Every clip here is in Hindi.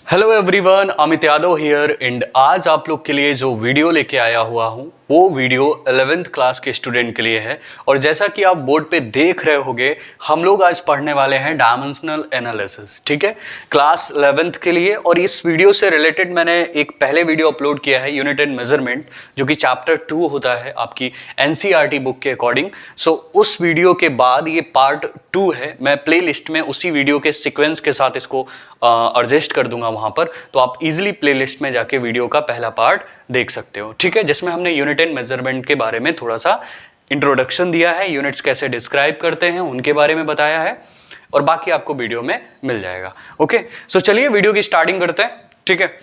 Hello everyone, Amit Yadav here and आज आप लोग के लिए जो वीडियो लेके आया हुआ हूँ वो वीडियो 11th क्लास के स्टूडेंट के लिए है। और जैसा कि आप बोर्ड पे देख रहे होंगे, हम लोग आज पढ़ने वाले हैं डायमेंशनल एनालिसिस, ठीक है, क्लास 11th के लिए। और इस वीडियो से रिलेटेड मैंने एक पहले वीडियो अपलोड किया है, यूनिट एंड मेजरमेंट, जो कि चैप्टर 2 होता है आपकी एनसीईआरटी बुक के अकॉर्डिंग। सो उस वीडियो के बाद ये पार्ट 2 है। मैं प्ले लिस्ट में उसी वीडियो के सिक्वेंस के साथ इसको एडजस्ट कर दूंगा वहां पर, तो आप इजीली प्लेलिस्ट में जाके वीडियो का पहला पार्ट देख सकते हो, ठीक है, जिसमें हमने यूनिट एंड मेजरमेंट के बारे में थोड़ा सा इंट्रोडक्शन दिया है, यूनिट्स कैसे डिस्क्राइब करते हैं उनके बारे में बताया है, और बाकी आपको वीडियो में मिल जाएगा। ओके, सो चलिए वीडियो की स्टार्टिंग करते हैं, ठीक है।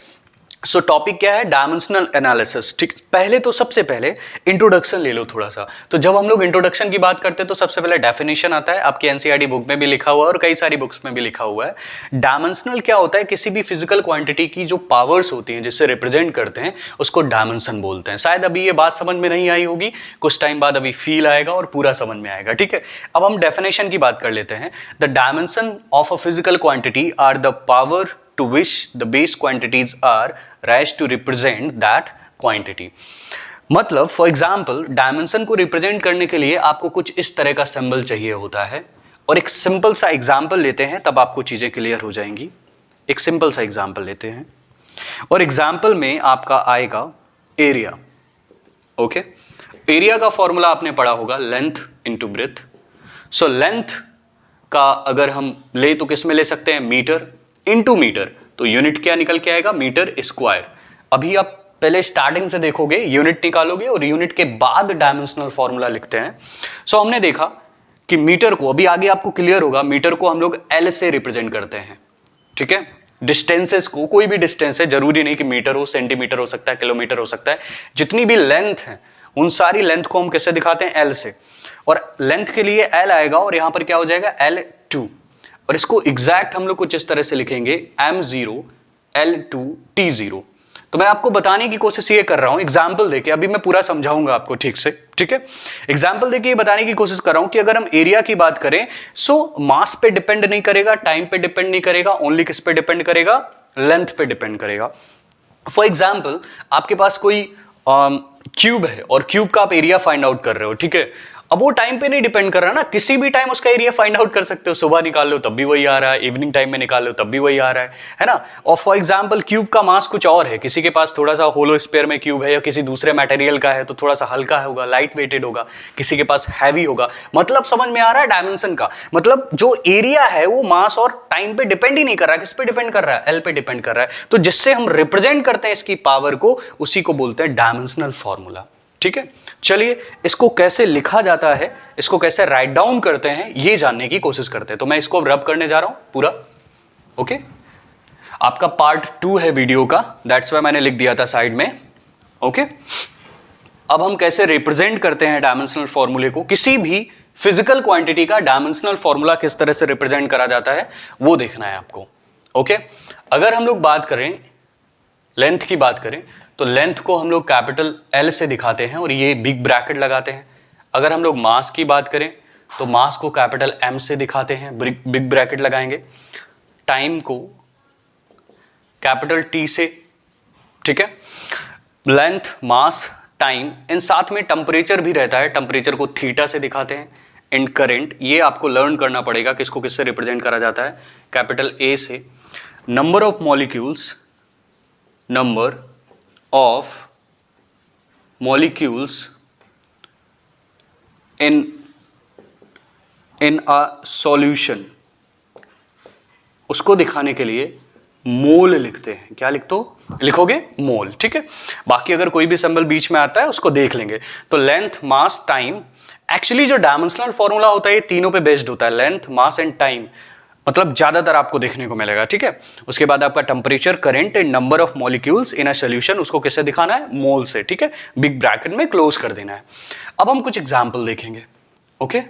सो टॉपिक क्या है? डायमेंशनल एनालिसिस, ठीक। पहले तो सबसे पहले इंट्रोडक्शन ले लो थोड़ा सा। तो जब हम लोग इंट्रोडक्शन की बात करते हैं तो सबसे पहले डेफिनेशन आता है, आपकी एनसीईआरटी बुक में भी लिखा हुआ है और कई सारी बुक्स में भी लिखा हुआ है। डायमेंशनल क्या होता है? किसी भी फिजिकल क्वांटिटी की जो पावर्स होती हैं जिससे रिप्रेजेंट करते हैं उसको डायमेंशन बोलते हैं। शायद अभी ये बात समझ में नहीं आई होगी, कुछ टाइम बाद अभी फील आएगा और पूरा समझ में आएगा, ठीक है। अब हम डेफिनेशन की बात कर लेते हैं। The dimension of a physical quantity are the power to which the base quantities are raised to represent that quantity। मतलब फॉर एग्जाम्पल डायमेंशन को रिप्रेजेंट करने के लिए आपको कुछ इस तरह का सिंबल चाहिए होता है, और एक सिंपल सा एग्जाम्पल लेते हैं तब आपको चीजें क्लियर हो जाएंगी। एक सिंपल सा एग्जाम्पल लेते हैं और एग्जाम्पल में आपका आएगा एरिया। ओके, एरिया का फॉर्मूला आपने पढ़ा होगा, length into breadth. So length का अगर हम ले तो किस में ले सकते हैं? मीटर इनटू मीटर, तो यूनिट क्या निकल के आएगा? Metre square. अभी आप पहले स्टार्टिंग से देखोगे, यूनिट निकालोगे और यूनिट के बाद डायमेंशनल फॉर्मूला लिखते हैं। सो हमने देखा कि मीटर को, अभी आगे आपको क्लियर होगा, मीटर को हम लोग एल से रिप्रेजेंट करते हैं, ठीक है। डिस्टेंसेस को, कोई भी डिस्टेंस है, जरूरी नहीं कि मीटर हो, सेंटीमीटर हो सकता है, किलोमीटर हो सकता है, जितनी भी लेंथ है उन सारी लेंथ को हम किससे दिखाते हैं? एल से। और लेंथ के लिए एल आएगा और यहां पर क्या हो जाएगा? L2। और इसको एग्जैक्ट हम लोग कुछ इस तरह से लिखेंगे, M0 L2 T0। तो मैं आपको बताने की कोशिश ये कर रहा हूं एग्जाम्पल देके, अभी मैं पूरा समझाऊंगा आपको ठीक से, ठीक है। एग्जाम्पल देके ये बताने की कोशिश कर रहा हूं कि अगर हम एरिया की बात करें, सो मास पे डिपेंड नहीं करेगा, टाइम पे डिपेंड नहीं करेगा, ओनली किस पे डिपेंड करेगा? लेंथ पे डिपेंड करेगा। फॉर एग्जाम्पल आपके पास कोई क्यूब है और क्यूब का आप एरिया फाइंड आउट कर रहे हो, ठीक है। अब वो टाइम पे नहीं डिपेंड कर रहा ना, किसी भी टाइम उसका एरिया फाइंड आउट कर सकते हो। सुबह निकाल लो तब भी वही आ रहा है, इवनिंग टाइम में निकाल लो तब भी वही आ रहा है ना। और फॉर एग्जांपल क्यूब का मास कुछ और है, किसी के पास थोड़ा सा होलो स्फीयर में क्यूब है या किसी दूसरे मटेरियल का है तो थोड़ा सा हल्का होगा, लाइट वेटेड होगा, किसी के पास हैवी होगा। मतलब समझ में आ रहा है डायमेंशन का? मतलब जो एरिया है वो मास और टाइम पे डिपेंड ही नहीं कर रहा है, किस पे डिपेंड कर रहा है? एल पे डिपेंड कर रहा है। तो जिससे हम रिप्रेजेंट करते हैं इसकी पावर को, उसी को बोलते हैं डायमेंशनल फॉर्मूला, ठीक है। चलिए इसको कैसे लिखा जाता है, इसको कैसे राइट डाउन करते हैं, ये जानने की कोशिश करते हैं। तो मैं इसको रब करने जा रहा हूं पूरा। ओके, आपका पार्ट 2 है वीडियो का, दैट्स वाई मैंने लिख दिया था साइड में। ओके, अब हम कैसे रिप्रेजेंट करते हैं डायमेंशनल फॉर्मूले को, किसी भी फिजिकल क्वांटिटी का डायमेंशनल फॉर्मूला किस तरह से रिप्रेजेंट करा जाता है वो देखना है आपको। ओके, अगर हम लोग बात करें लेंथ की बात करें तो लेंथ को हम लोग कैपिटल एल से दिखाते हैं और ये बिग ब्रैकेट लगाते हैं। अगर हम लोग मास की बात करें तो मास को कैपिटल एम से दिखाते हैं, बिग ब्रैकेट लगाएंगे। टाइम को कैपिटल टी से, ठीक है। लेंथ, मास, टाइम, इन साथ में टेम्परेचर भी रहता है, टेम्परेचर को थीटा से दिखाते हैं। एंड करंट, ये आपको लर्न करना पड़ेगा किसको किससे रिप्रेजेंट करा जाता है, कैपिटल ए से। Number of molecules, number of molecules in a solution, उसको दिखाने के लिए मोल लिखते हैं। क्या लिखोगे? मोल, ठीक है। बाकी अगर कोई भी सिंबल बीच में आता है उसको देख लेंगे। तो लेंथ, मास, टाइम, एक्चुअली जो डायमेंशनल फॉर्मूला होता है ये तीनों पे बेस्ड होता है, लेंथ, मास एंड टाइम, मतलब ज्यादातर आपको देखने को मिलेगा, ठीक है। उसके बाद आपका temperature, current and number of molecules in a solution, उसको कैसे दिखाना है? मोल से, ठीक है। बिग ब्रैकेट में क्लोज कर देना है। अब हम कुछ एग्जांपल देखेंगे। ओके,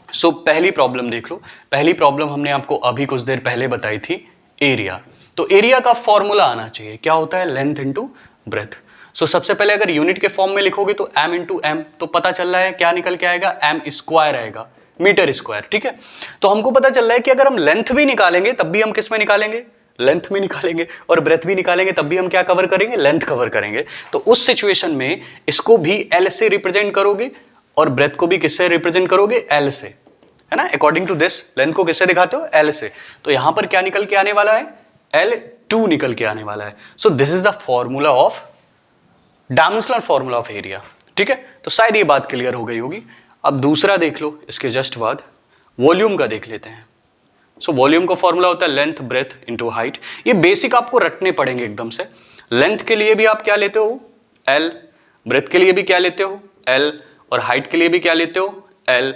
सो पहली प्रॉब्लम देख लो। पहली प्रॉब्लम हमने आपको अभी कुछ देर पहले बताई थी, एरिया। तो एरिया का फॉर्मूला आना चाहिए, क्या होता है? Length into breadth. सो सबसे पहले अगर यूनिट के फॉर्म में लिखोगे तो m इंटू एम, तो पता चल रहा है क्या निकल के आएगा? m स्क्वायर आएगा, मीटर स्क्वायर, ठीक है। तो हमको पता चल रहा है कि अगर हम लेंथ भी निकालेंगे तब भी हम किस में निकालेंगे? लेंथ में निकालेंगे, और ब्रेथ भी निकालेंगे तब भी हम क्या कवर करेंगे, लेंथ कवर करेंगे। तो उस सिचुएशन में इसको भी एल से रिप्रेजेंट करोगे और ब्रेथ को भी किससे रिप्रेजेंट करोगे, एल से, है ना। अकॉर्डिंग टू दिस लेंथ को किससे दिखाते हो, एल से। तो यहां पर क्या निकल के आने वाला है, L2 निकल के आने वाला है। So this is the formula of dimensional formula of area, ठीक है। तो शायद ये बात क्लियर हो गई होगी। अब दूसरा देख लो, इसके जस्ट बाद वॉल्यूम का देख लेते हैं। सो वॉल्यूम का फॉर्मूला होता है लेंथ ब्रेथ इनटू हाइट। ये बेसिक आपको रटने पड़ेंगे एकदम से। लेंथ के लिए भी आप क्या लेते हो, L, ब्रेथ के लिए भी क्या लेते हो, L, और हाइट के लिए भी क्या लेते हो, L,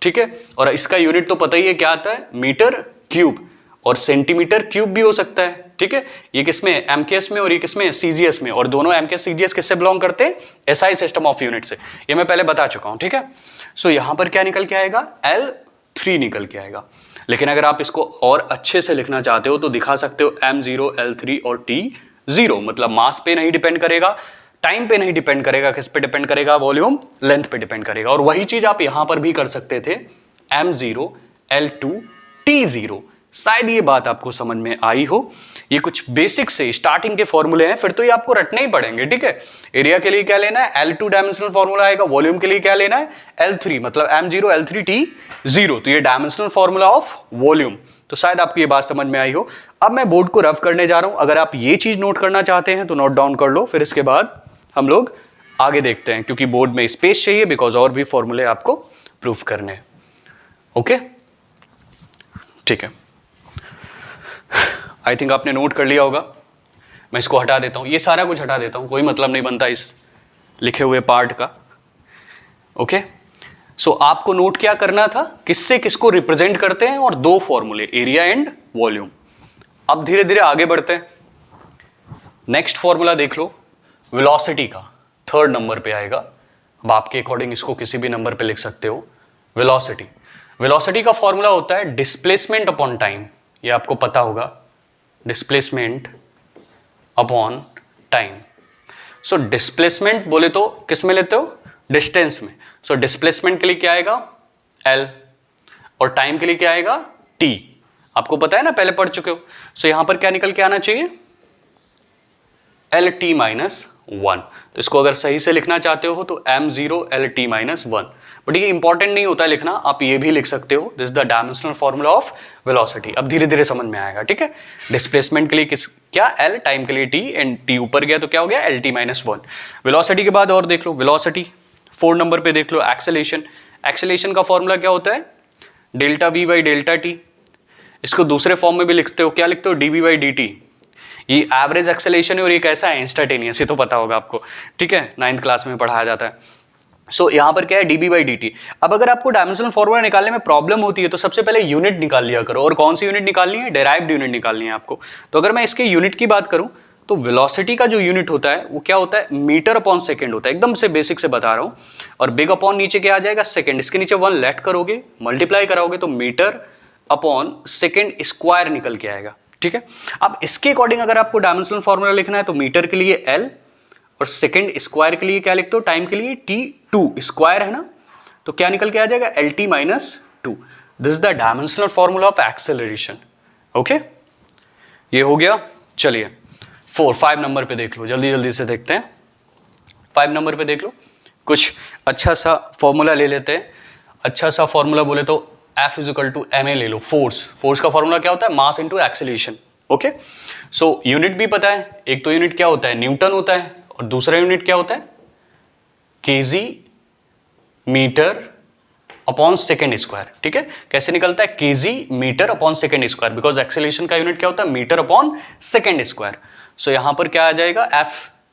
ठीक है। और इसका यूनिट तो पता ही है क्या आता है, मीटर क्यूब, और सेंटीमीटर क्यूब भी हो सकता है, ठीक है। ये किसमें, एमकेएस में, और ये किसमें, सीजीएस में। और दोनों एमकेएस सीजीएस किससे बिलोंग करते हैं, एसआई सिस्टम ऑफ यूनिट से। ये मैं पहले बता चुका हूं, ठीक है। सो यहां पर क्या निकल के आएगा, L3 निकल के आएगा। लेकिन अगर आप इसको और अच्छे से लिखना चाहते हो तो दिखा सकते हो M0, L3 और T0। मतलब मास पे नहीं डिपेंड करेगा, टाइम पे नहीं डिपेंड करेगा, किस पे डिपेंड करेगा, वॉल्यूम लेंथ पे डिपेंड करेगा। और वही चीज आप यहां पर भी कर सकते थे, M0, L2, T0। शायद ये बात आपको समझ में आई हो। ये कुछ बेसिक से स्टार्टिंग के फॉर्मूले हैं, फिर तो ये आपको रटने ही पड़ेंगे, ठीक है। एरिया के लिए क्या लेना है, L2 डायमेंशनल फॉर्मूला आएगा। वॉल्यूम के लिए क्या लेना है, L3, मतलब M0, L3, T0। तो ये डायमेंशनल फॉर्मूला ऑफ वॉल्यूम। तो शायद आपको ये बात समझ में आई हो। अब मैं बोर्ड को रफ करने जा रहा हूं। अगर आप ये चीज नोट करना चाहते हैं तो नोट डाउन कर लो, फिर इसके बाद हम लोग आगे देखते हैं, क्योंकि बोर्ड में स्पेस चाहिए, बिकॉज और भी फॉर्मूले आपको प्रूफ करने हैं। ओके, ठीक है। आई थिंक आपने नोट कर लिया होगा। मैं इसको हटा देता हूं, ये सारा कुछ हटा देता हूं, कोई मतलब नहीं बनता इस लिखे हुए पार्ट का। ओके, सो आपको नोट क्या करना था, किससे किसको रिप्रेजेंट करते हैं, और दो फॉर्मूले, एरिया एंड वॉल्यूम। अब धीरे धीरे आगे बढ़ते हैं। नेक्स्ट फॉर्मूला देख लो, वेलोसिटी का, 3rd नंबर पे आएगा। अब आपके अकॉर्डिंग इसको किसी भी नंबर पे लिख सकते हो। वेलोसिटी, वेलोसिटी का फॉर्मूला होता है डिस्प्लेसमेंट अपॉन टाइम। ये आपको पता होगा, displacement upon time. So displacement बोले तो किस में लेते हो, डिस्टेंस में। सो डिस्प्लेसमेंट के लिए क्या आएगा, L, और टाइम के लिए क्या आएगा, T। आपको पता है ना, पहले पढ़ चुके हो। सो यहां पर क्या निकल के आना चाहिए, LT माइनस 1। तो इसको अगर सही से लिखना चाहते हो तो M0 LT माइनस 1। बट ये इंपॉर्टेंट नहीं होता है लिखना, आप ये भी लिख सकते हो, this is the dimensional formula of velocity. अब धीरे धीरे समझ में आएगा, ठीक है। डिस्प्लेसमेंट के लिए किस क्या, L, टाइम के लिए T, एंड T ऊपर गया तो क्या हो गया, LT माइनस 1। वेलोसिटी के बाद और देख लो, वेलोसिटी 4 नंबर पे देख लो, एक्सेलेरेशन। एक्सेलेरेशन का फॉर्मूला क्या होता है, delta V by delta T। इसको दूसरे फॉर्म में भी लिखते हो, क्या लिखते हो, dB बाई dt। ये एवरेज एक्सेलेरेशन है और ये कैसा है, इंस्टेंटेनियस। ये तो पता होगा आपको, ठीक है, 9th क्लास में पढ़ाया जाता है। सो यहाँ पर क्या है, dB बाई dt। अब अगर आपको डायमेंशनल फॉर्मूला निकालने में प्रॉब्लम होती है तो सबसे पहले यूनिट निकाल लिया करो। और कौन सी यूनिट निकालनी है, डेराइव्ड यूनिट निकालनी है आपको। तो अगर मैं इसके यूनिट की बात करूं तो वेलोसिटी का जो यूनिट होता है वो क्या होता है, मीटर अपॉन सेकेंड होता है। एकदम से बेसिक से बता रहा हूं। और बिग अपॉन नीचे क्या आ जाएगा, सेकेंड। इसके नीचे 1 लेट करोगे, मल्टीप्लाई कराओगे तो मीटर अपॉन सेकेंड स्क्वायर निकल के आएगा, ठीक है। अब इसके अकॉर्डिंग अगर आपको डायमेंशनल फॉर्मूला लिखना है तो मीटर के लिए L, और सेकेंड स्क्वायर के लिए क्या लिखते हो, टाइम के लिए T2 स्क्वायर है ना। तो क्या निकल के आ जाएगा, LT minus 2। This is the dimensional formula of acceleration. Okay, ये हो गया। चलिए 5 नंबर पे देख लो, जल्दी जल्दी से देखते हैं। 5 नंबर पे देख लो, कुछ अच्छा सा फॉर्मूला ले लेते हैं। अच्छा सा फॉर्मूला बोले तो F इजिकल टू ma ले लो, फोर्स। फोर्स का फॉर्मूला क्या होता है, mass into acceleration. Okay, so unit भी पता है, एक तो यूनिट क्या होता है, न्यूटन होता है, और दूसरा यूनिट क्या होता है, KG metre upon second square, ठीक है। कैसे निकलता है, KG metre upon second square, because acceleration का यूनिट क्या होता है, metre upon second square. So यहां पर क्या आ जाएगा, F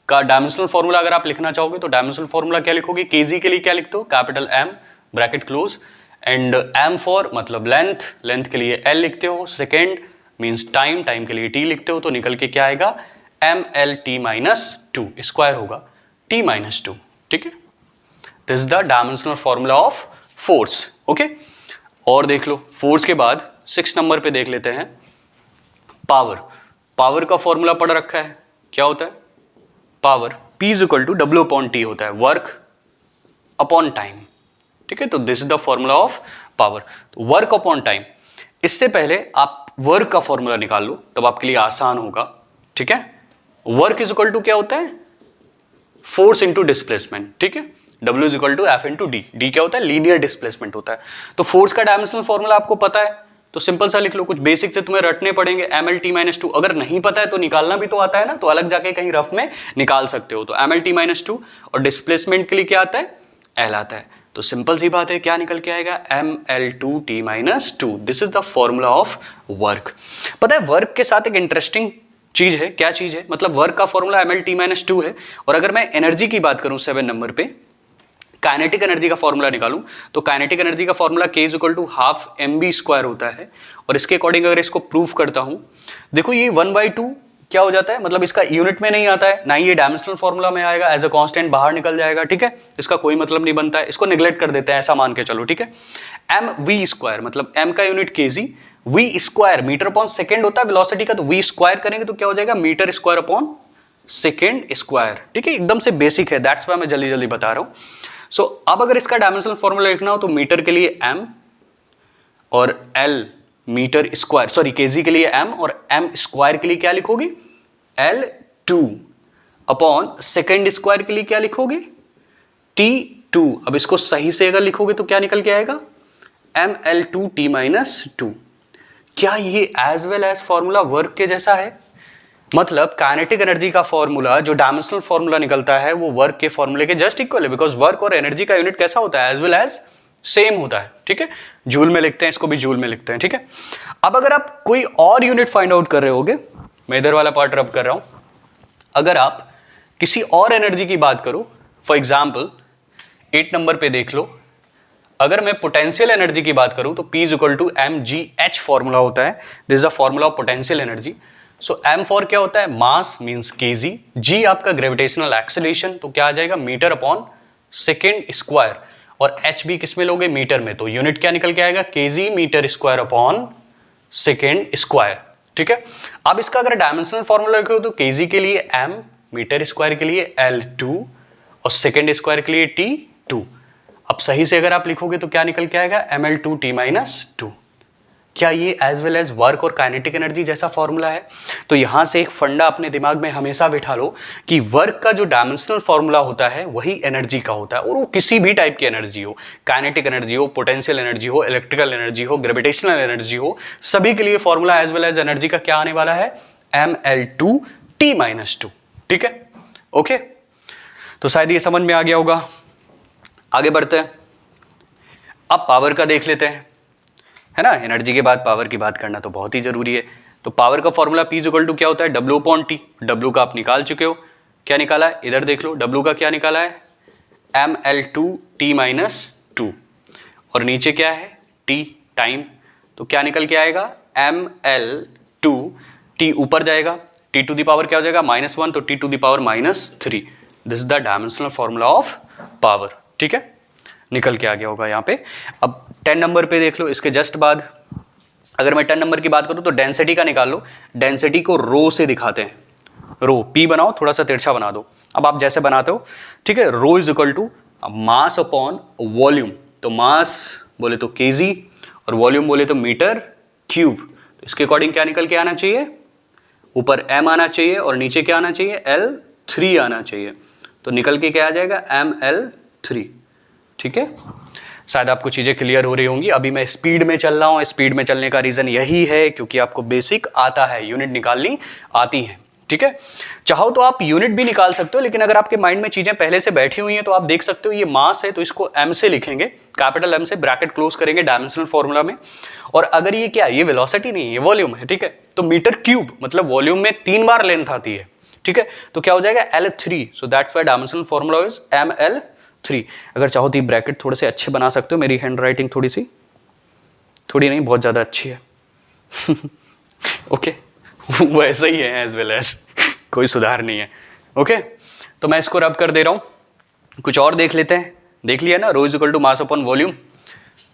का डायमेंशनल फॉर्मूला अगर आप लिखना चाहोगे तो डायमेंशनल फॉर्मूला क्या लिखोगे, केजी के लिए क्या लिखते हो, capital M bracket close, and M for मतलब लेंथ, लेंथ के लिए L लिखते हो, सेकेंड मीन्स टाइम, टाइम के लिए T लिखते हो। तो निकल के क्या आएगा, MLT माइनस 2 स्क्वायर होगा T माइनस 2, ठीक है। This is the dimensional formula of force. Okay, और देख लो फोर्स के बाद 6 नंबर पे देख लेते हैं, पावर। पावर का फॉर्मूला पढ़ रखा है, क्या होता है, power P is equal to W upon T होता है, वर्क अपॉन टाइम, ठीक है। तो this is the formula of power, work upon time. इससे पहले आप वर्क का फॉर्मूला निकाल लो, तब आपके लिए आसान होगा, ठीक है। वर्क इज इक्वल टू क्या होता है, फोर्स इंटू डिस्प्लेसमेंट, ठीक है। W is equal to F into D, D क्या होता है, लीनियर डिस्प्लेसमेंट होता है। तो फोर्स का डायमेंशनल फॉर्मूला आपको पता है, तो सिंपल सा लिख लो, कुछ बेसिक से तुम्हें रटने पड़ेंगे, MLT-2। अगर नहीं पता है तो निकालना भी तो आता है ना, तो अलग जाके कहीं रफ में निकाल सकते हो। तो MLT-2 और डिस्प्लेसमेंट के लिए क्या आता है, L आता है। तो सिंपल सी बात है, क्या निकल के आएगा, ML2T-2। This is the formula of work. पता है वर्क के साथ एक इंटरेस्टिंग चीज है, क्या चीज है, मतलब वर्क का फॉर्मूला MLT-2 है, और अगर मैं एनर्जी की बात करूं 7 नंबर पे, काइनेटिक एनर्जी का फॉर्मूला निकालूं, तो काइनेटिक एनर्जी का formula K is equal to half mv² होता है। और इसके अकॉर्डिंग अगर इसको प्रूफ करता हूं, देखो ये 1/2 क्या हो जाता है, मतलब इसका यूनिट में नहीं आता है, ना ही ये डायमेंशनल फॉर्मूला में आएगा, एज अ कांस्टेंट बाहर निकल जाएगा, ठीक है। इसका कोई मतलब नहीं बनता है, इसको नेग्लेक्ट कर देते हैं, ऐसा मान के चलो, ठीक है। mv², मतलब m का unit kg, v² metre upon second होता है वेलोसिटी का, तो v² करेंगे तो क्या हो जाएगा, metre square upon second square, ठीक है। एकदम से बेसिक है, दैट्स व्हाई मैं जल्दी जल्दी बता रहा हूं। सो अब अगर इसका डायमेंशनल फॉर्मूला लिखना हो तो मीटर के लिए m और l metre square, sorry KG के लिए m और m स्क्वायर के लिए क्या लिखोगे, L2 अपॉन सेकेंड स्क्वायर के लिए क्या लिखोगे, T2। अब इसको सही से अगर लिखोगे तो क्या निकल के आएगा, ML2T-2। क्या ये as well as formula work के जैसा है, मतलब काइनेटिक एनर्जी का फॉर्मूला जो डायमेंशनल फॉर्मूला निकलता है वो वर्क के फॉर्मूले के जस्ट इक्वल है, बिकॉज वर्क और एनर्जी का यूनिट कैसा होता है, एज वेल एज सेम होता है, ठीक है। जूल में लिखते हैं, इसको भी जूल में लिखते हैं, ठीक है। अब अगर आप कोई और यूनिट फाइंड आउट कर रहे होगे, मैं इधर वाला पार्ट रब कर रहा हूं, अगर आप किसी और एनर्जी की बात करो, फॉर एग्जाम्पल 8 नंबर पे देख लो, अगर मैं पोटेंशियल एनर्जी की बात करूं तो P is equal to mgh formula होता है, this is the formula of potential energy. So m for क्या होता है, मास मींस kg, g आपका ग्रेविटेशनल एक्सेलरेशन, तो क्या आ जाएगा, मीटर अपॉन सेकेंड स्क्वायर, और h भी किस में लोगे, मीटर में, तो यूनिट क्या निकल के आएगा, kg metre square upon second square, ठीक है। अब इसका अगर डायमेंशनल फॉर्मूला लिखो तो kg के लिए m, मीटर स्क्वायर के लिए L2 और सेकेंड स्क्वायर के लिए T2। अब सही से अगर आप लिखोगे तो क्या निकल के आएगा, ML2T-2। क्या ये एज वेल एज वर्क और काइनेटिक एनर्जी जैसा फॉर्मूला है। तो यहां से एक फंडा अपने दिमाग में हमेशा बिठा लो कि वर्क का जो डायमेंशनल फॉर्मूला होता है वही एनर्जी का होता है, और वो किसी भी टाइप की एनर्जी हो, काइनेटिक एनर्जी हो, पोटेंशियल एनर्जी हो, इलेक्ट्रिकल एनर्जी हो, ग्रेविटेशनल एनर्जी हो, सभी के लिए formula as well as energy का क्या आने वाला है, ML2T-2, ठीक है। ओके, तो शायद ये समझ में आ गया होगा। आगे बढ़ते हैं, अब पावर का देख लेते हैं, है ना। एनर्जी के बाद पावर की बात करना तो बहुत ही जरूरी है। तो पावर का फॉर्मूला P इक्वल टू क्या होता है, W/T। W का आप निकाल चुके हो, क्या निकाला है, इधर देख लो, W का क्या निकाला है, ML2T-2, और नीचे क्या है, T टाइम, तो क्या निकल के आएगा, ML2T ऊपर जाएगा, T टू द पावर क्या हो जाएगा, -1, तो T to the power -3। This is the dimensional formula of power, ठीक है, निकल के आ गया होगा यहाँ पे। अब 10 नंबर पे देख लो, इसके जस्ट बाद अगर मैं 10 नंबर की बात करूँ तो डेंसिटी का निकाल लो। डेंसिटी को रो से दिखाते हैं, रो P बनाओ, थोड़ा सा तिरछा बना दो, अब आप जैसे बनाते हो, ठीक है। Rho is equal to mass upon volume, तो मास बोले तो kg और वॉल्यूम बोले तो मीटर क्यूब। तो इसके अकॉर्डिंग क्या निकल के आना चाहिए, ऊपर m आना चाहिए और नीचे क्या आना चाहिए, L3 आना चाहिए, तो निकल के क्या आ जाएगा, ML3, ठीक है। शायद आपको चीज़ें क्लियर हो रही होंगी। अभी मैं स्पीड में चल रहा हूँ, स्पीड में चलने का रीज़न यही है क्योंकि आपको बेसिक आता है, यूनिट निकालनी आती है, ठीक है। चाहो तो आप यूनिट भी निकाल सकते हो, लेकिन अगर आपके माइंड में चीज़ें पहले से बैठी हुई हैं तो आप देख सकते हो ये मास है तो इसको m से लिखेंगे, कैपिटल M से, ब्रैकेट क्लोज करेंगे डायमेंशनल फॉर्मूला में। और अगर ये क्या है, ये वेलोसिटी नहीं है, ये वॉल्यूम है, ठीक है। तो मीटर क्यूब मतलब वॉल्यूम में 3 बार लेंथ आती है, ठीक है। तो क्या हो जाएगा, L3, so that's why dimensional formula is ML3। अगर चाहो तो ये ब्रैकेट थोड़े से अच्छे बना सकते हो, मेरी हैंड राइटिंग थोड़ी नहीं बहुत ज़्यादा अच्छी है ओके वैसा ही है एज वेल एज, कोई सुधार नहीं है, ओके। तो मैं इसको रब कर दे रहा हूँ, कुछ और देख लेते हैं। देख लिया ना, rho is equal to mass upon volume.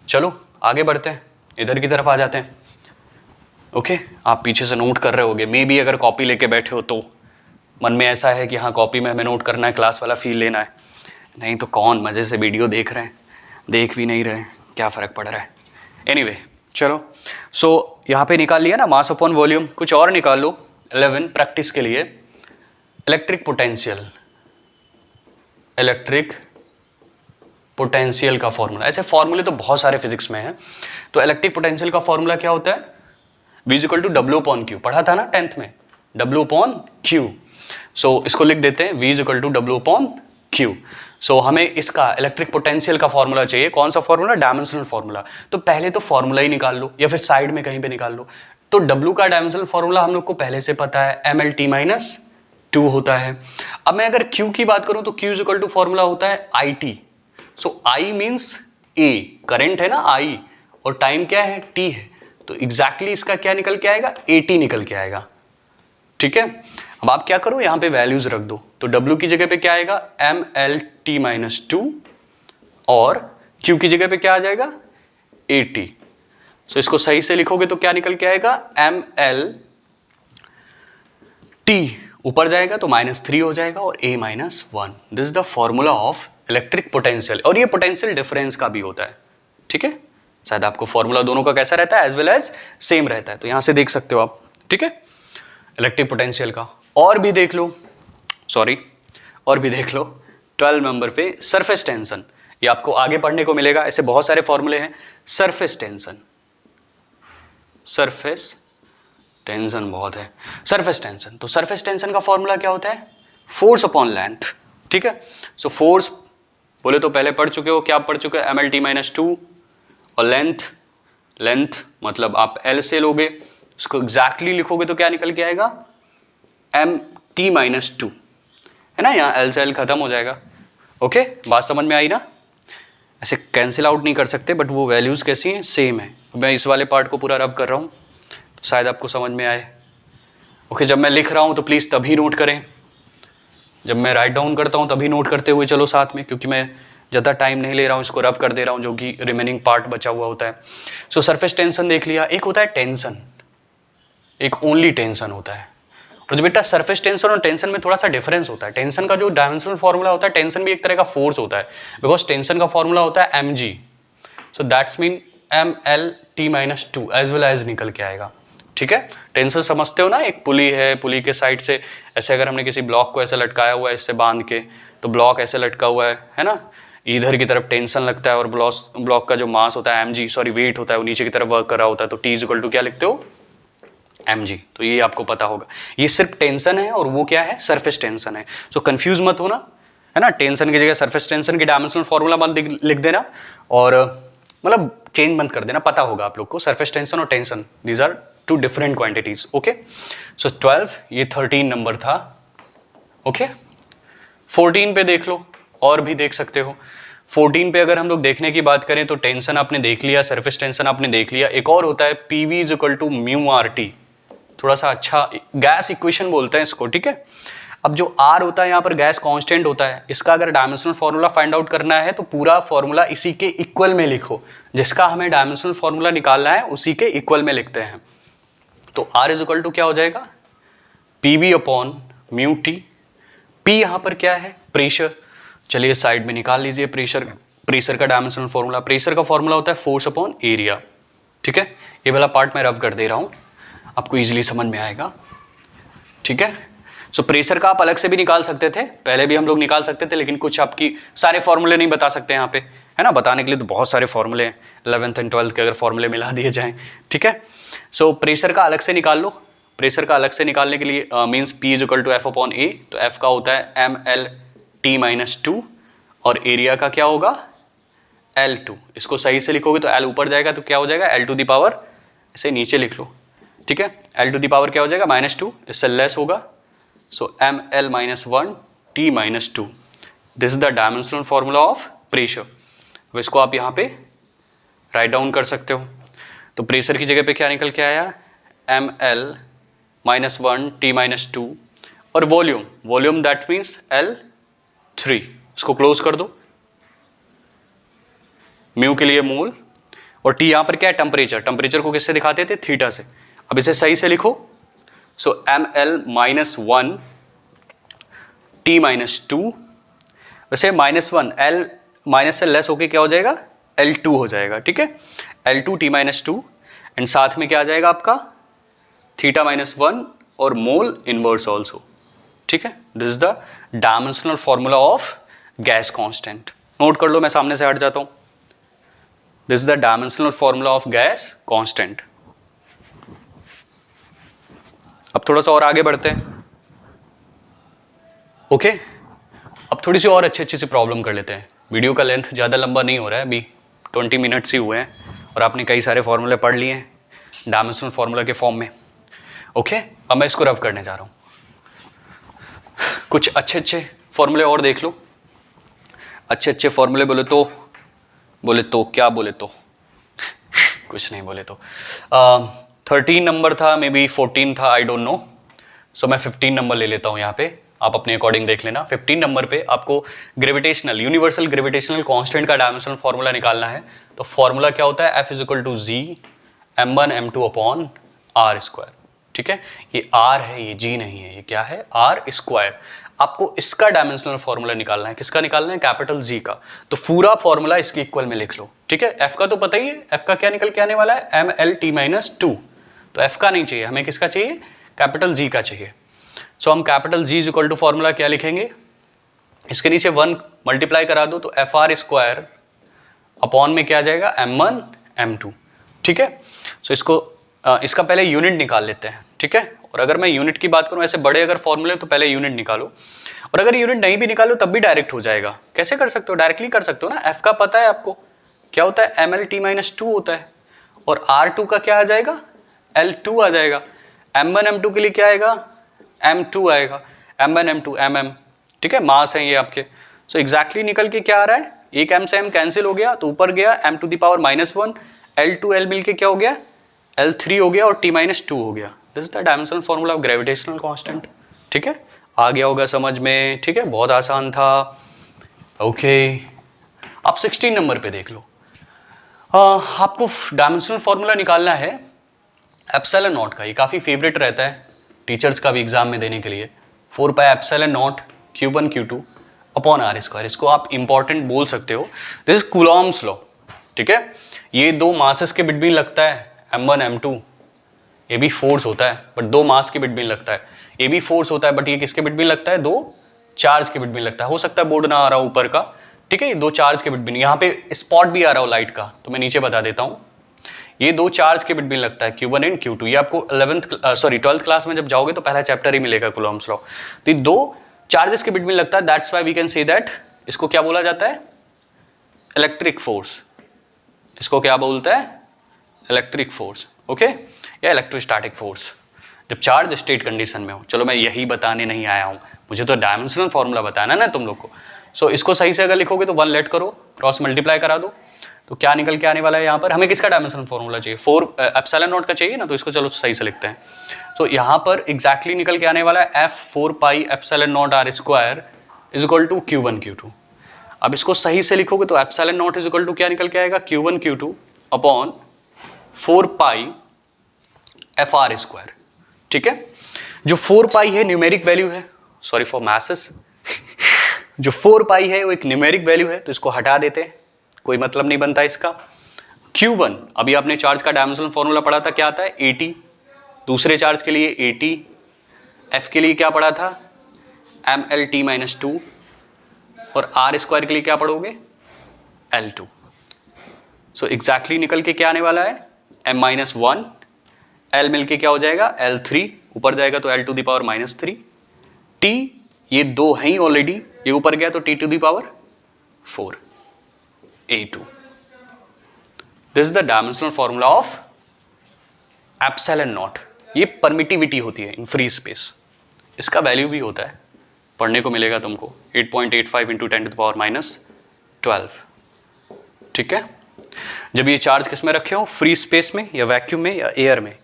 चलो आगे बढ़ते हैं, इधर की तरफ आ जाते हैं, ओके। आप पीछे से नोट कर रहे होगे, मे बी अगर कॉपी लेके बैठे हो तो मन में ऐसा है कि हाँ कॉपी में हमें नोट करना है, क्लास वाला फील लेना है। नहीं तो कौन मज़े से वीडियो देख रहे हैं, देख भी नहीं रहे, क्या फ़र्क पड़ रहा है। एनीवे, चलो, सो यहाँ पे निकाल लिया ना मास अपॉन वॉल्यूम, कुछ और निकाल लो 11 प्रैक्टिस के लिए। इलेक्ट्रिक पोटेंशियल, इलेक्ट्रिक पोटेंशियल का फॉर्मूला, ऐसे फॉर्मूले तो बहुत सारे फिजिक्स में हैं। तो इलेक्ट्रिक पोटेंशियल का फॉर्मूला क्या होता है? V equal to W upon Q, पढ़ा था ना 10th में, W अपॉन क्यू। सो इसको लिख देते हैं V equal to W upon Q. So हमें इसका इलेक्ट्रिक पोटेंशियल का फॉर्मूला चाहिए। कौन सा फॉर्मूला? Dimensional formula. तो पहले तो फॉर्मूला ही निकाल लो या फिर साइड में कहीं पे निकाल लो। तो W का डायमेंशनल फॉर्मूला हम लोग को पहले से पता है, mlt-2 होता है। अब मैं अगर Q की बात करूं तो Q इक्वल टू फॉर्मूला होता है IT। So I means A, current है ना I, और टाइम क्या है? T है। तो एग्जैक्टली इसका क्या निकल के आएगा? AT निकल के आएगा। ठीक है, अब आप क्या करो, यहां पे वैल्यूज रख दो। तो W की जगह पे क्या आएगा? mlt-2, और Q की जगह पे क्या आ जाएगा? AT। सो इसको सही से लिखोगे तो क्या निकल के आएगा? mlt, ऊपर जाएगा तो -3 हो जाएगा और A -1। This is the formula of electric potential, और ये पोटेंशियल डिफरेंस का भी होता है। ठीक है, शायद आपको फॉर्मूला दोनों का कैसा रहता है, एज वेल एज सेम रहता है, तो यहां से देख सकते हो आप। ठीक है, इलेक्ट्रिक पोटेंशियल का और भी देख लो, और भी देख लो 12 नंबर पे सरफेस टेंशन। ये आपको आगे पढ़ने को मिलेगा, ऐसे बहुत सारे फॉर्मूले हैं। सरफेस टेंशन, सरफेस टेंशन बहुत है। सरफेस टेंशन, तो सरफेस टेंशन का फॉर्मूला क्या होता है? Force upon length. ठीक है, सो फोर्स बोले तो पहले पढ़ चुके हो, क्या पढ़ चुके हो? mlt-2, और लेंथ मतलब आप L से लोगे, इसको एग्जैक्टली लिखोगे तो क्या निकल के आएगा? mt-2, है ना, यहाँ L से L खत्म हो जाएगा। ओके, बात समझ में आई ना? ऐसे कैंसिल आउट नहीं कर सकते, बट वो वैल्यूज कैसी हैं? सेम है। मैं इस वाले पार्ट को पूरा रब कर रहा हूँ तो शायद आपको समझ में आए। ओके, जब मैं लिख रहा हूँ तो प्लीज़ तभी नोट करें, जब मैं राइट डाउन करता हूँ तभी नोट करते हुए चलो साथ में, क्योंकि मैं ज़्यादा टाइम नहीं ले रहा हूँ, इसको रब कर दे रहा हूँ, जो कि रिमेनिंग पार्ट बचा हुआ होता है। सो सरफेस टेंशन देख लिया। एक होता है टेंशन, एक ओनली टेंशन होता है। और जो बेटा सरफेस टेंशन और टेंशन में थोड़ा सा डिफरेंस होता है। टेंशन का जो डायमेंशनल फॉर्मूला होता है, टेंशन भी एक तरह का फोर्स होता है, बिकॉज टेंशन का फॉर्मूला होता है mg। So that's mean mlt-2 as well as निकल के आएगा। ठीक है, टेंशन समझते हो ना, एक पुली है, पुली के साइड से ऐसे अगर हमने किसी ब्लॉक को ऐसे लटकाया हुआ है इससे बांध के, तो ब्लॉक ऐसे लटका हुआ है ना, इधर की तरफ टेंशन लगता है और ब्लॉक का जो मास होता है वेट होता है, वो नीचे की तरफ वर्क कर रहा होता है। तो T इक्वल टू क्या लिखते हो? mg। तो ये आपको पता होगा, ये सिर्फ टेंशन है और वो क्या है? सरफेस टेंशन है। सो कंफ्यूज मत होना, है ना। टेंशन की जगह सरफेस टेंशन की डायमेंशनल फॉर्मूला मत लिख देना, और मतलब चेंज मत कर देना, पता होगा आप लोग को। सरफेस टेंशन और tension, these are two different quantities. Okay, so 12, ये 13 नंबर था। ओके, 14 पे देख लो, और भी देख सकते हो। 14 पे अगर हम लोग देखने की बात करें तो टेंशन आपने देख लिया, सरफेस टेंशन आपने देख लिया। एक और होता है PV इक्वल टू μRT, थोड़ा सा अच्छा गैस इक्वेशन बोलते हैं इसको। ठीक है, अब जो R होता है यहाँ पर गैस कांस्टेंट होता है, इसका अगर डायमेंशनल फॉर्मूला फाइंड आउट करना है तो पूरा फॉर्मूला इसी के इक्वल में लिखो, जिसका हमें डायमेंशनल फॉर्मूला निकालना है उसी के इक्वल में लिखते हैं। तो R इज इक्वल टू क्या हो जाएगा? PV upon μT। P यहाँ पर क्या है? प्रेशर। चलिए साइड में निकाल लीजिए प्रेशर का डायमेंशनल फॉर्मूला। प्रेशर का फॉर्मूला होता है फोर्स अपॉन एरिया। ठीक है, ये वाला पार्ट मैं रफ कर दे रहा हूँ, आपको इजीली समझ में आएगा। ठीक है, सो प्रेशर का आप अलग से भी निकाल सकते थे, पहले भी हम लोग निकाल सकते थे, लेकिन कुछ आपकी सारे फॉर्मूले नहीं बता सकते यहाँ पे, है ना। बताने के लिए तो बहुत सारे फॉर्मूले हैं, 11th एंड 12th के अगर फॉर्मूले मिला दिए जाएँ। ठीक है, सो प्रेशर का अलग से निकाल लो। प्रेशर का अलग से निकालने के लिए means P is equal to F upon A, तो F का होता है mlt-2, और एरिया का क्या होगा? L2। इसको सही से लिखोगे तो L ऊपर जाएगा तो क्या हो जाएगा? L टू द पावर, इसे नीचे लिख लो। ठीक है, L टू द पावर क्या हो जाएगा? -2, इससे लेस होगा। सो ml-1 T-2, this is the dimensional formula of pressure. अब इसको आप यहाँ पे राइट डाउन कर सकते हो। तो प्रेशर की जगह पे क्या निकल के आया? ml-1 T-2, और वॉल्यूम दैट मीन्स L3। इसको क्लोज कर दो, म्यू के लिए मोल, और T यहाँ पर क्या है? टेम्परेचर को किससे दिखाते थे? थीटा से। अब इसे सही से लिखो। सो ml-1 T-2, वैसे -1 L माइनस से लेस होके क्या हो जाएगा? L2 हो जाएगा। ठीक है, L2 T-2, एंड साथ में क्या आ जाएगा आपका थीटा माइनस 1 और मोल इनवर्स ऑल्सो। ठीक है, this is the dimensional formula of gas constant. Note कर लो, मैं सामने से हट जाता हूं। This is the dimensional formula of gas constant. अब थोड़ा सा और आगे बढ़ते हैं। ओके, अब थोड़ी सी और अच्छी सी प्रॉब्लम कर लेते हैं। वीडियो का लेंथ ज़्यादा लंबा नहीं हो रहा है, अभी 20 मिनट्स ही हुए हैं और आपने कई सारे फॉर्मूले पढ़ लिए हैं डायमेंशनल फॉर्मूला के फॉर्म में। ओके, अब मैं इसको रब करने जा रहा हूँ। कुछ अच्छे फॉर्मूले और देख लो। अच्छे फॉर्मूले बोले तो क्या बोले तो कुछ नहीं बोले तो 13 नंबर था, मे बी 14 था, आई डोंट नो। सो मैं 15 नंबर ले लेता हूँ यहाँ पे, आप अपने अकॉर्डिंग देख लेना। 15 नंबर पे आपको ग्रेविटेशनल यूनिवर्सल ग्रेविटेशनल कांस्टेंट का डायमेंशनल फॉर्मूला निकालना है। तो फॉर्मूला क्या होता है, F equal to G m1 m2 upon R square. ठीक है, ये r है, ये g नहीं है, ये क्या है, r स्क्वायर। आपको इसका डायमेंशनल फॉर्मूला निकालना है। किसका निकालना है, कैपिटल G का। तो पूरा फॉर्मूला इसके इक्वल में लिख लो। ठीक है, F का तो पता ही है, F का क्या निकल के आने वाला है, mlt-2। तो F का नहीं चाहिए हमें, किसका चाहिए, कैपिटल G का चाहिए। सो हम capital G is equal to formula क्या लिखेंगे, इसके नीचे 1 मल्टीप्लाई करा दो तो FR स्क्वायर अपॉन में क्या आ जाएगा, m1 m2। ठीक है, सो इसका पहले यूनिट निकाल लेते हैं। ठीक है, और अगर मैं यूनिट की बात करूं, ऐसे बड़े अगर फॉर्मूले तो पहले यूनिट निकालो, और अगर यूनिट नहीं भी निकालो तब भी डायरेक्ट हो जाएगा। कैसे कर सकते हो, डायरेक्टली कर सकते हो ना। F का पता है आपको क्या होता है, mlt-2 होता है, और R2 का क्या आ जाएगा, L2 आ जाएगा। m1 m2 के लिए क्या आएगा, m2 आएगा, m1 m2 mm। ठीक है, मास है ये आपके। सो एग्जैक्टली निकल के क्या आ रहा है, एक m से m कैंसिल हो गया तो ऊपर गया m⁻⁻1, L2 L मिल के क्या हो गया, L3 हो गया और t-2 हो गया। This is the dimensional formula of gravitational constant. ठीक है, आ गया होगा समझ में। ठीक है, बहुत आसान था। ओके, अब 16 नंबर पे देख लो। आपको डायमेंशनल फॉर्मूला निकालना है एप्सिलॉन नॉट का। ये काफ़ी फेवरेट रहता है टीचर्स का भी एग्जाम में देने के लिए। 4 pi epsilon naught Q1 Q2 upon R square. इसको आप इंपॉर्टेंट बोल सकते हो, दिस इज कूलॉम्स लॉ। ठीक है, ये दो मासेस के बिटवीन लगता है m1 m2। ये भी फोर्स होता है बट दो मास के बिटवीन लगता है। ये भी फोर्स होता है बट ये किसके बिटवीन लगता है, दो चार्ज के बिटवीन लगता है। हो सकता है बोर्ड ना आ रहा हो ऊपर का। ठीक है, ये दो चार्ज के बिटवीन, यहाँ पे स्पॉट भी आ रहा हो लाइट का तो मैं नीचे बता देता हूँ। ये दो चार्ज के बिटवीन लगता है Q1 एंड Q2। ये आपको 12th क्लास में जब जाओगे तो पहला चैप्टर ही मिलेगा कूलॉम्स लॉ। तो ये दो चार्जेस के बिटवीन लगता है, that's why we can say that इसको क्या बोला जाता है, इलेक्ट्रिक फोर्स। इसको क्या बोलता है, इलेक्ट्रिक फोर्स। ओके, या इलेक्ट्रोस्टैटिक फोर्स जब चार्ज स्टेट कंडीशन में हो। चलो मैं यही बताने नहीं आया हूँ, मुझे तो डायमेंशनल फॉर्मूला बताना ना तुम लोग को। सो इसको सही से अगर लिखोगे तो 1 लेट करो, क्रॉस मल्टीप्लाई करा दो तो क्या निकल के आने वाला है यहाँ पर। हमें किसका डायमेंशनल फॉर्मूला चाहिए, 4 एप्सिलॉन नॉट का चाहिए ना, तो इसको चलो सही से लिखते हैं। तो यहाँ पर एग्जैक्टली निकल के आने वाला है F 4 pi epsilon naught R square is equal to Q1 Q2। अब इसको सही से लिखोगे तो epsilon naught is equal to क्या निकल के आएगा, Q1 Q2 अपॉन 4 पाई FR स्क्वायर। ठीक है, जो 4 पाई है न्यूमेरिक वैल्यू है, सॉरी फॉर मैसेस जो 4 पाई है वो एक न्यूमेरिक वैल्यू है तो इसको हटा देते हैं, कोई मतलब नहीं बनता इसका। Q1 अभी आपने चार्ज का डायमेंशनल फॉर्मूला पढ़ा था, क्या आता है, 80। दूसरे चार्ज के लिए 80, F के लिए क्या पढ़ा था, mlt-2, और R स्क्वायर के लिए क्या पढ़ोगे, L2। सो एग्जैक्टली निकल के क्या आने वाला है, m-1, L मिलके क्या हो जाएगा, L3, ऊपर जाएगा तो L⁻⁻3, T ये दो हैं ही ऑलरेडी, ये ऊपर गया तो T⁴ A2। This is the dimensional formula of epsilon not. ये परमिटिविटी होती है इन फ्री स्पेस, इसका वैल्यू भी होता है, पढ़ने को मिलेगा तुमको 8.85 × 10⁻12। ठीक है, जब ये चार्ज किस में रखे हो, फ्री स्पेस में या वैक्यूम में या एयर में,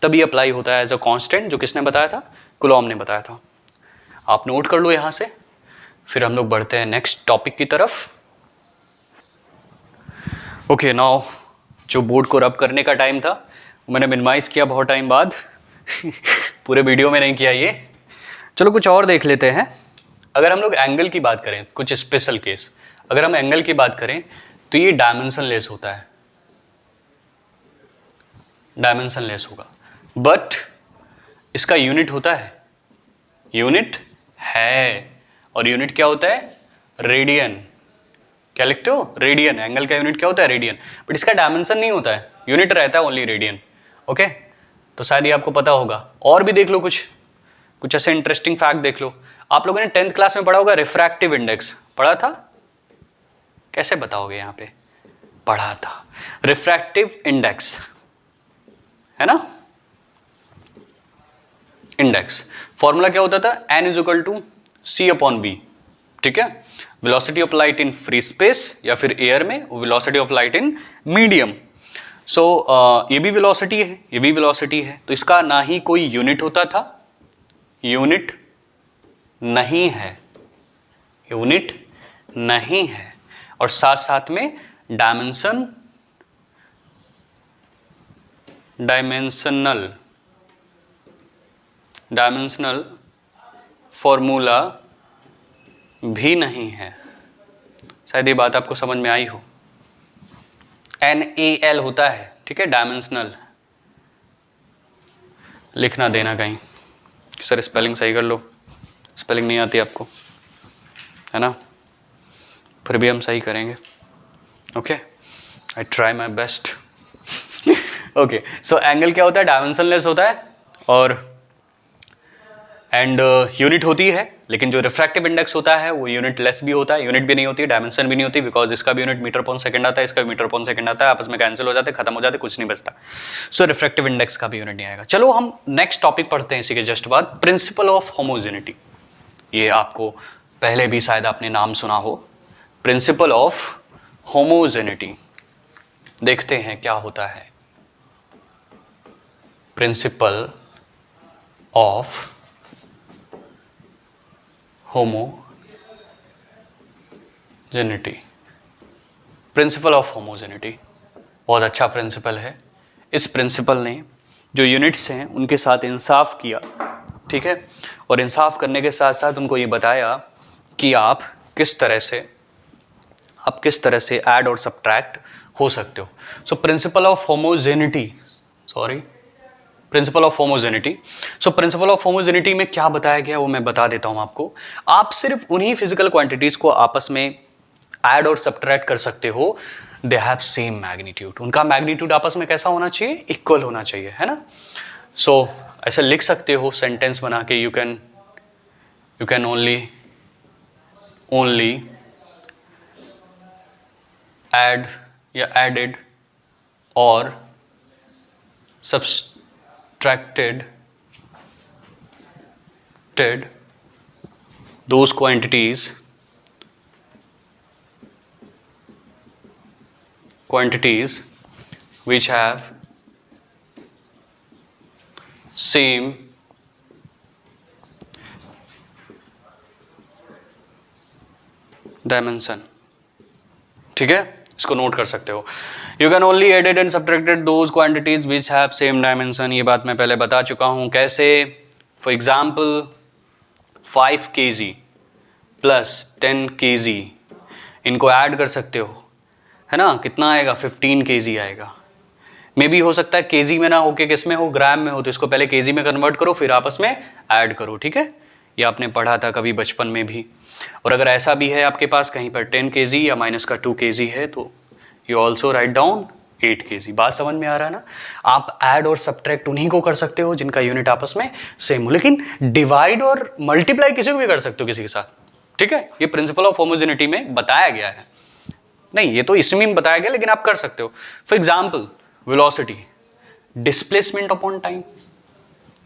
तभी अप्लाई होता है एज अ कांस्टेंट, जो किसने बताया था, कूलॉम ने बताया था। आप नोट कर लो यहाँ से, फिर हम लोग बढ़ते हैं नेक्स्ट टॉपिक की तरफ। ओके, नाउ जो बोर्ड को रब करने का टाइम था मैंने मिनिमाइज किया बहुत टाइम बाद पूरे वीडियो में नहीं किया ये। चलो कुछ और देख लेते हैं। अगर हम लोग एंगल की बात करें, कुछ स्पेशल केस, अगर हम एंगल की बात करें तो ये डायमेंशनलेस होता है। डायमेंशनलेस होगा, बट इसका यूनिट होता है, यूनिट है, और यूनिट क्या होता है, रेडियन। क्या लिखते हो, रेडियन। एंगल का यूनिट क्या होता है, रेडियन, बट इसका डायमेंशन नहीं होता है, यूनिट रहता है ओनली रेडियन। ओके, तो शायद ये आपको पता होगा। और भी देख लो कुछ ऐसे इंटरेस्टिंग फैक्ट देख लो। आप लोगों ने 10th क्लास में पढ़ा होगा, रिफ्रैक्टिव इंडेक्स पढ़ा था, कैसे बताओगे, यहाँ पे पढ़ा था, रिफ्रैक्टिव इंडेक्स है ना, इंडेक्स फॉर्मूला क्या होता था, n = c/b, ठीक है। Velocity of light in free space या फिर एयर में, velocity of light in medium. So ये भी वेलोसिटी है, ये भी वेलोसिटी है, तो इसका ना ही कोई यूनिट होता था, यूनिट नहीं है, यूनिट नहीं है, और साथ साथ में डायमेंशनल फॉर्मूला भी नहीं है। शायद ये बात आपको समझ में आई हो। NaL होता है, ठीक है, डायमेंशनल। लिखना देना कहीं कि सर स्पेलिंग सही कर लो, स्पेलिंग नहीं आती आपको, है ना, फिर भी हम सही करेंगे। Okay, I try my best. Okay, so angle क्या होता है, डायमेंशनलेस होता है, और एंड यूनिट होती है, लेकिन जो रिफ्रैक्टिव इंडेक्स होता है वो यूनिट लेस भी होता है, यूनिट भी नहीं होती, डायमेंशन भी नहीं होती, बिकॉज इसका भी यूनिट मीटर/सेकंड आता है, इसका भी मीटर/सेकंड आता है, आपस में कैंसिल हो जाते, खत्म हो जाते, कुछ नहीं बचता। सो रिफ्रैक्टिव इंडेक्स का भी यूनिट नहीं आएगा। चलो हम नेक्स्ट टॉपिक पढ़ते हैं इसी के जस्ट बाद, प्रिंसिपल ऑफ होमोजेनिटी। ये आपको पहले भी शायद आपने नाम सुना हो, प्रिंसिपल ऑफ होमोजेनिटी। देखते हैं क्या होता है principal of homogeneity. Principle of homogeneity बहुत अच्छा प्रिंसिपल है। इस प्रिंसिपल ने जो यूनिट्स हैं उनके साथ इंसाफ किया, ठीक है, और इंसाफ करने के साथ साथ उनको ये बताया कि आप किस तरह से ऐड और सब्ट्रैक्ट हो सकते हो। So principle of homogeneity, principle of homogeneity. So principle of homogeneity में क्या बताया गया वो मैं बता देता हूं आपको। आप सिर्फ उन्हीं फिजिकल क्वांटिटीज को आपस में ऐड और सब्ट्रैक्ट कर सकते हो, दे हैव सेम मैग्नीट्यूड। उनका मैग्नीट्यूड आपस में कैसा होना चाहिए, इक्वल होना चाहिए, है ना। सो ऐसे लिख सकते हो सेंटेंस बना के, यू कैन ओनली ऐड या एडेड और subtracted those quantities which have same dimension, ठीक है, इसको नोट कर सकते हो। You can only added and subtracted those quantities which have same dimension। ये बात मैं पहले बता चुका हूँ। कैसे, for example 5 kg plus 10 kg, इनको ऐड कर सकते हो, है ना, कितना आएगा, 15 kg आएगा। मे भी हो सकता है kg में ना हो के किस में हो, ग्राम में हो, तो इसको पहले kg में कन्वर्ट करो फिर आपस में ऐड करो, ठीक है। ये आपने पढ़ा था कभी बचपन में भी। और अगर ऐसा भी है आपके पास कहीं पर 10 kg या -2 kg है तो you also write down 8 kg। बात समझ में आ रहा है ना। आप ऐड और सब्ट्रैक्ट उन्हीं को कर सकते हो जिनका यूनिट आपस में सेम हो, लेकिन डिवाइड और मल्टीप्लाई किसी को भी कर सकते हो किसी के साथ, ठीक है। ये प्रिंसिपल ऑफ होमोजेनिटी में बताया गया है, नहीं ये तो इसमें में बताया गया, लेकिन आप कर सकते हो। For example velocity, displacement upon time,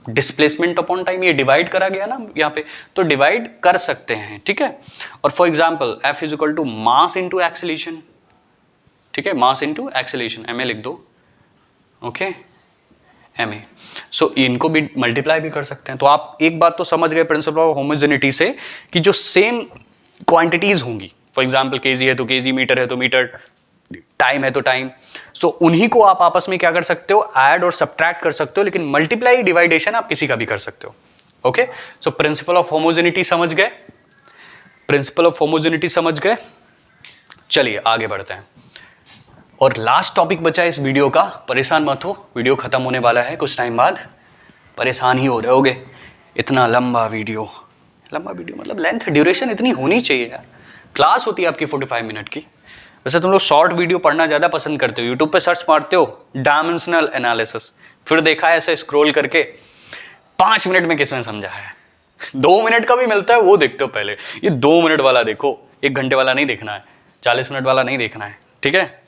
displacement upon time ये डिवाइड करा गया ना यहाँ पे, तो डिवाइड कर सकते हैं, ठीक है। और for example F = mass into acceleration, ठीक है, मास इंटू एक्सेलेरेशन, ma लिख दो, ओके, ma। सो इनको भी मल्टीप्लाई भी कर सकते हैं। तो आप एक बात तो समझ गए प्रिंसिपल ऑफ होमोजेनिटी से कि जो सेम क्वांटिटीज होंगी, फॉर एग्जाम्पल kg है तो kg, मीटर है तो मीटर, टाइम है तो टाइम, सो उन्हीं को आप आपस में क्या कर सकते हो, ऐड और सब्ट्रैक्ट कर सकते हो, लेकिन मल्टीप्लाई डिवाइडेशन आप किसी का भी कर सकते हो, okay. So principle of homogeneity समझ गए, प्रिंसिपल ऑफ होमोजेनिटी समझ गए। चलिए आगे बढ़ते हैं। और लास्ट टॉपिक बचा है इस वीडियो का, परेशान मत हो, वीडियो खत्म होने वाला है कुछ टाइम बाद, परेशान ही हो रहे होगे। इतना लंबा वीडियो मतलब लेंथ ड्यूरेशन इतनी होनी चाहिए यार। क्लास होती है आपकी 45 मिनट की। वैसे तुम लोग शॉर्ट वीडियो पढ़ना ज़्यादा पसंद करते हो, यूट्यूब पे सर्च मारते हो डायमेंशनल एनालिसिस, फिर देखा है ऐसे स्क्रॉल करके 5 मिनट में किसने समझा है। 2 मिनट का भी मिलता है वो देखते हो पहले, ये 2 मिनट वाला देखो, 1 घंटे वाला नहीं देखना है, 40 मिनट वाला नहीं देखना है, ठीक है।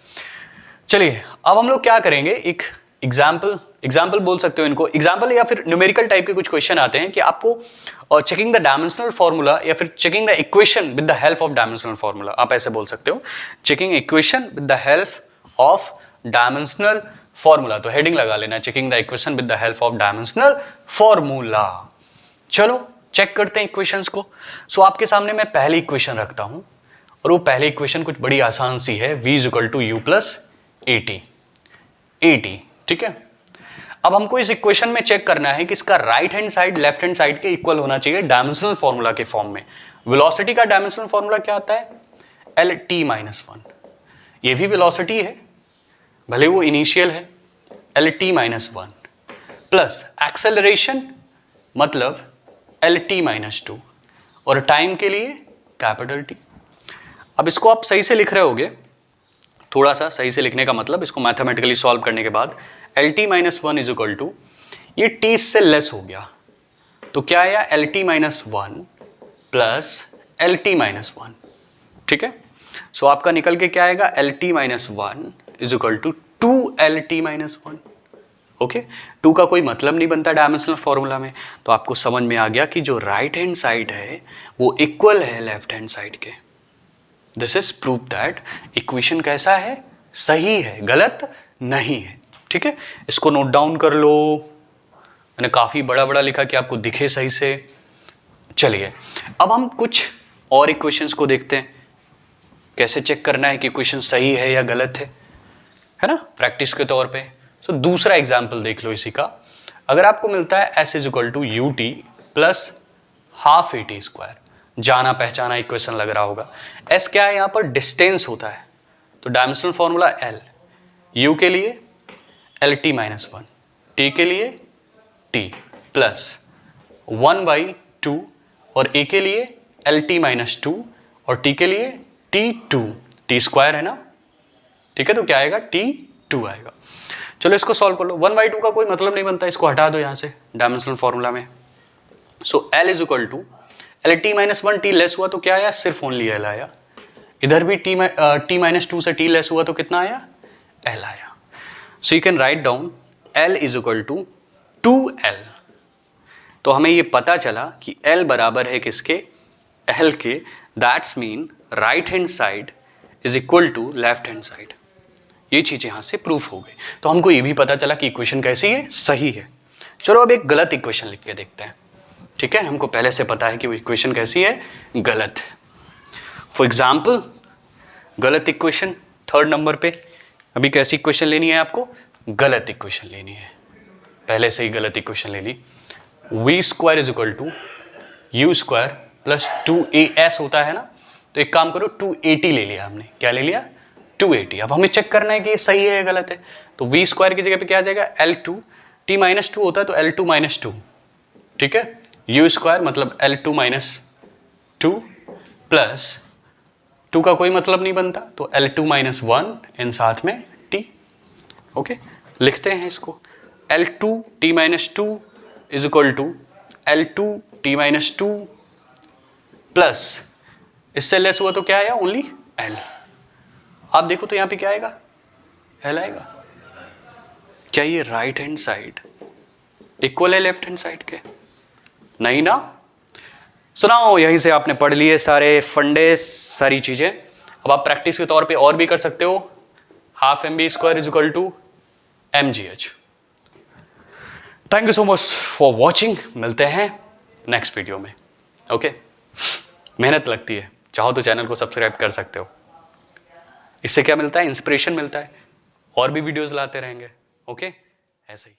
चलिए अब हम लोग क्या करेंगे, एक एग्जाम्पल बोल सकते हो इनको, एग्जाम्पल या फिर न्यूमेरिकल टाइप के कुछ क्वेश्चन आते हैं कि आपको चेकिंग द डायमेंशनल फार्मूला या फिर checking the equation with the help of dimensional formula, आप ऐसे बोल सकते हो, checking equation with the help of dimensional formula. तो हेडिंग लगा लेना, checking the equation with the help of dimensional formula. चलो चेक करते हैं इक्वेशंस को। सो आपके सामने मैं पहली इक्वेशन रखता हूं और वो पहली इक्वेशन कुछ बड़ी आसान सी है, v = u + at, ठीक है। अब हमको इस इक्वेशन में चेक करना है कि इसका right hand side left hand side के इक्वल होना चाहिए डायमेंशनल फार्मूला के फॉर्म में। वेलोसिटी का डायमेंशनल फार्मूला क्या आता है, lt-1। ये भी वेलोसिटी है, भले वो इनिशियल है, lt-1 प्लस एक्सेलरेशन मतलब lt-2 और टाइम के लिए T। अब इसको आप सही से लिख रहे होगे, थोड़ा सा सही से लिखने का मतलब इसको मैथमेटिकली सॉल्व करने के बाद lt-1 = ये t से लेस हो गया तो क्या आया, lt-1 प्लस lt-1, ठीक है। सो आपका निकल के क्या आएगा, lt-1 = 2lt-1। ओके, 2 का कोई मतलब नहीं बनता डायमेंशनल फॉर्मूला में, तो आपको समझ में आ गया कि जो राइट हैंड साइड है वो इक्वल है लेफ्ट हैंड साइड के। This is proof that equation कैसा है, सही है, गलत नहीं है, ठीक है। इसको नोट डाउन कर लो, मैंने काफी बड़ा बड़ा लिखा कि आपको दिखे सही से। चलिए अब हम कुछ और इक्वेशंस को देखते हैं, कैसे चेक करना है कि इक्वेशन सही है या गलत है ना, प्रैक्टिस के तौर पे। सो दूसरा एग्जाम्पल देख लो इसी का। अगर आपको मिलता है s = ut + ½ at², जाना पहचाना इक्वेशन लग रहा होगा। s क्या है, यहाँ पर डिस्टेंस होता है, तो डायमेंशनल फॉर्मूला l, u के लिए lt-1, t के लिए t प्लस 1/2 और a के लिए lt-2 और t के लिए t2, t² है ना, ठीक है। तो क्या आएगा, t2 आएगा। चलो इसको सॉल्व कर लो। 1/2 का कोई मतलब नहीं बनता, इसको हटा दो यहाँ से डायमेंशनल फॉर्मूला में। सो l = lt-1, t लेस हुआ तो क्या आया, सिर्फ ओनली l आया। इधर भी t-2 से t लेस हुआ तो कितना आया, l आया। So you can write down l = 2l। तो हमें ये पता चला कि l बराबर है किसके, l के। That's mean right hand side is equal to left hand side. ये चीज यहां से प्रूफ हो गई। तो हमको ये भी पता चला कि इक्वेशन कैसी है, सही है। चलो अब एक गलत इक्वेशन लिख के देखते हैं, ठीक है। हमको पहले से पता है कि वो इक्वेशन कैसी है, गलत है। फॉर एग्जाम्पल गलत इक्वेशन 3rd नंबर पे, अभी कैसी इक्वेशन लेनी है आपको, गलत इक्वेशन लेनी है। पहले से ही गलत इक्वेशन ले ली। v² = u² + 2as होता है ना, तो एक काम करो 280 ले लिया हमने। क्या ले लिया, 280। अब हमें चेक करना है कि ये सही है या गलत है। तो v² की जगह पे क्या आ जाएगा, l2, t-2 होता है तो l2-2, ठीक है। u² मतलब l2-2 प्लस 2 का कोई मतलब नहीं बनता तो l2-1 इन साथ में t। ओके, लिखते हैं इसको, l2t-2 = l2t-2 प्लस इससे लेस हुआ तो क्या आया, ओनली l। आप देखो तो यहां पे क्या आएगा, l आएगा। क्या ये राइट हैंड साइड इक्वल है लेफ्ट हैंड साइड के, नहीं ना। सुनाओ, यहीं से आपने पढ़ लिए सारे फंडे, सारी चीजें। अब आप प्रैक्टिस के तौर पे और भी कर सकते हो। ½ mv² = mgh। Thank you so much for watching, मिलते हैं नेक्स्ट वीडियो में। ओके, मेहनत लगती है, चाहो तो चैनल को सब्सक्राइब कर सकते हो। इससे क्या मिलता है, इंस्पिरेशन मिलता है, और भी वीडियोस लाते रहेंगे। ओके, ऐसे ही।